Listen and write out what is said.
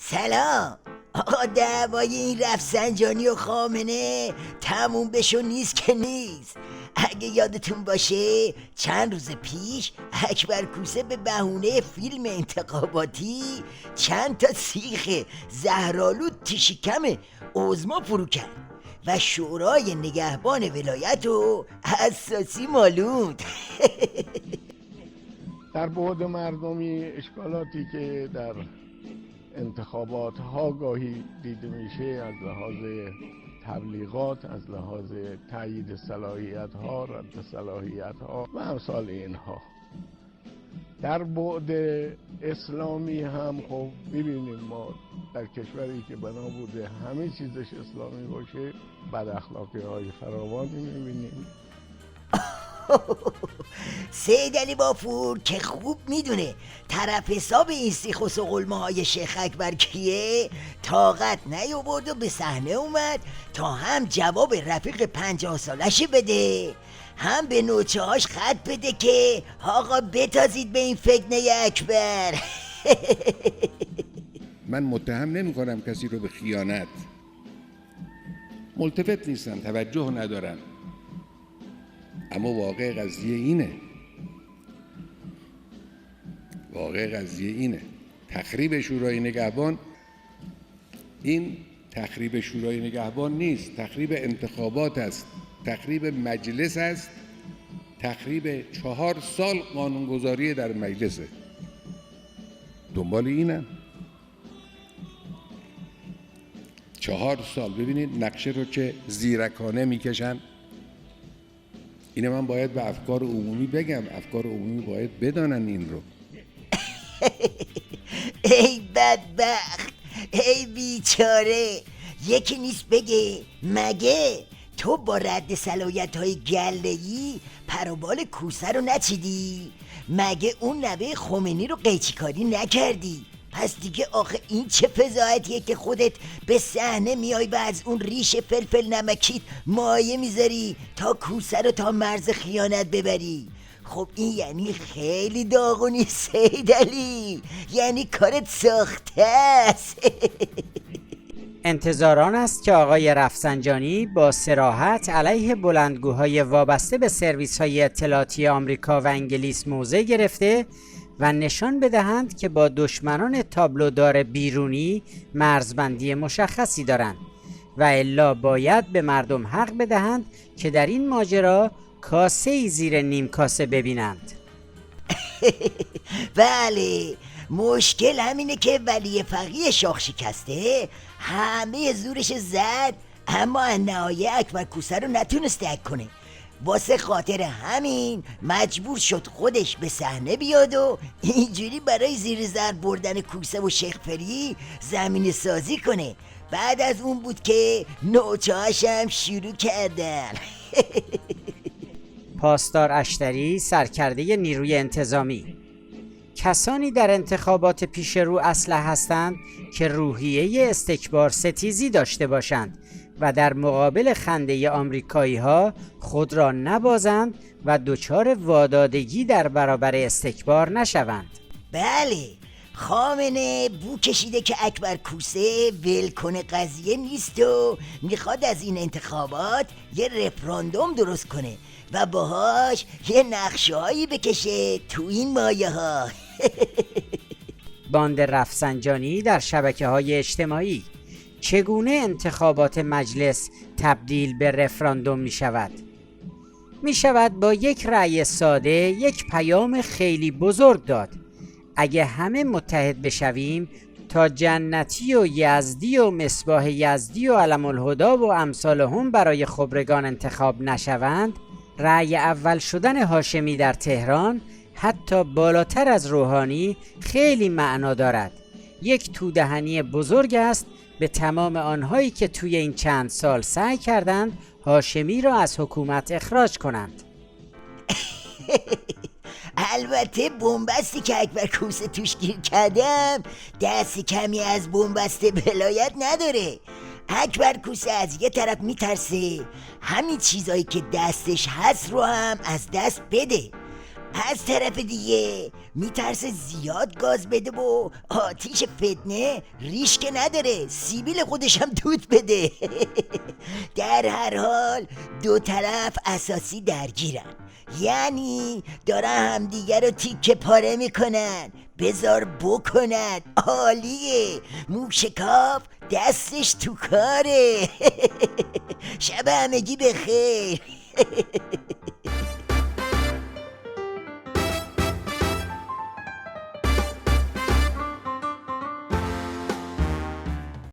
سلام آقا، دعوای این رفسنجانی و خامنه تموم بشو نیست که نیست. اگه یادتون باشه چند روز پیش اکبر کوسه به بهونه فیلم انتخاباتی چند تا سیخ زهرآلود تو شیکم عظما فرو کرد و شورای نگهبان ولايت و اساسي مالوند. در بعد مردمی اشکالاتی که در انتخابات ها گاهی دیده میشه از لحاظ تبلیغات، از لحاظ تایید صلاحیت ها، رد صلاحیت ها و امثال اینها. در بعد اسلامی هم خب ببینیم ما در کشوری که بنا بوده همه چیزش اسلامی باشه بد اخلاقی های فراوانی میبینیم. سید علی بافور که خوب میدونه طرف حساب این سیخ و سقلمه های شیخ اکبر کیه، طاقت نیاورد و به صحنه اومد تا هم جواب رفیق 50 سالش بده، هم به نوچه هاش خط بده که آقا بتازید به این فتنه اکبر. من متهم نمی کنم کسی رو به خیانت، ملتفت نیستم، توجه ندارم، اما واقع قضیه اینه. تخریب شورای نگهبان، این تخریب شورای نگهبان نیست، تخریب انتخابات است، تخریب مجلس است، تخریب 4 سال قانونگذاری در مجلسه. دنبال اینم 4 سال. ببینید نقشه رو چه زیرکانه میکشن. اینه من باید به افکار عمومی بگم، افکار عمومی باید بدانن این رو. ای بدبخت، ای بیچاره، یکی نیست بگه مگه تو با رد صلاحیت های گله‌ای پروبال کوسه رو نچیدی؟ مگه اون نوه خامنه رو قیچیکاری نکردی؟ پس دیگه آخه این چه فضاحتیه که خودت به صحنه میای و از اون ریش فلفل نمکیت مایه میذاری تا کوسه رو تا مرز خیانت ببری؟ خب این یعنی خیلی داغونی سید علی، یعنی کارت ساخته است. انتظاران است که آقای رفسنجانی با صراحت علیه بلندگوهای وابسته به سرویس‌های اطلاعاتی آمریکا و انگلیس موضع گرفته و نشان بدهند که با دشمنان تابلودار بیرونی مرزبندی مشخصی دارند و الا باید به مردم حق بدهند که در این ماجرا کاسه‌ای زیر نیم کاسه ببینند. بله، مشکل همینه که ولی فقیه شاخ شکسته همه زورش زد، اما نهایه اکبر کوسه رو نتونست دک کنه. واسه خاطر همین مجبور شد خودش به صحنه بیاد و اینجوری برای زیر زر بردن کوسه و شیخ فری زمین سازی کنه. بعد از اون بود که نوچه‌هاش هم شروع کردن. پاسدار اشتری، سرکرده نیروی انتظامی: کسانی در انتخابات پیش رو اسلحه هستند که روحیه استکبار ستیزی داشته باشند و در مقابل خنده آمریکایی ها خود را نبازند و دچار وادادگی در برابر استکبار نشوند. بله، خامنه بو کشیده که اکبر کوسه ولکن قضیه نیست و میخواد از این انتخابات یه رفراندوم درست کنه و باهاش یه نقشه هایی بکشه تو این مایه ها. باند رفسنجانی در شبکه‌های اجتماعی: چگونه انتخابات مجلس تبدیل به رفراندوم می شود؟ می شود با یک رأی ساده یک پیام خیلی بزرگ داد. اگه همه متحد بشویم تا جنتی و یزدی و مصباح یزدی و علم الهدی و امثالهم برای خبرگان انتخاب نشوند، رأی اول شدن هاشمی در تهران حتی بالاتر از روحانی خیلی معنا دارد. یک تودهنی بزرگ است به تمام آنهایی که توی این چند سال سعی کردند هاشمی را از حکومت اخراج کنند. البته بنبستی که اکبر کوسه توش گیر کردم دست کمی از بنبست ولایت نداره. اکبر کوسه از یه طرف میترسه همین چیزایی که دستش هست رو هم از دست بده، از طرف دیگه میترسه زیاد گاز بده و آتیش فتنه ریش که نداره، سیبیل خودش هم دود بده. در هر حال دو طرف اساسی درگیرن، یعنی دارن همدیگه رو تیکه پاره میکنن. بذار بکنن، عالیه، موشکاف دستش تو کاره. شب همگی بخیر.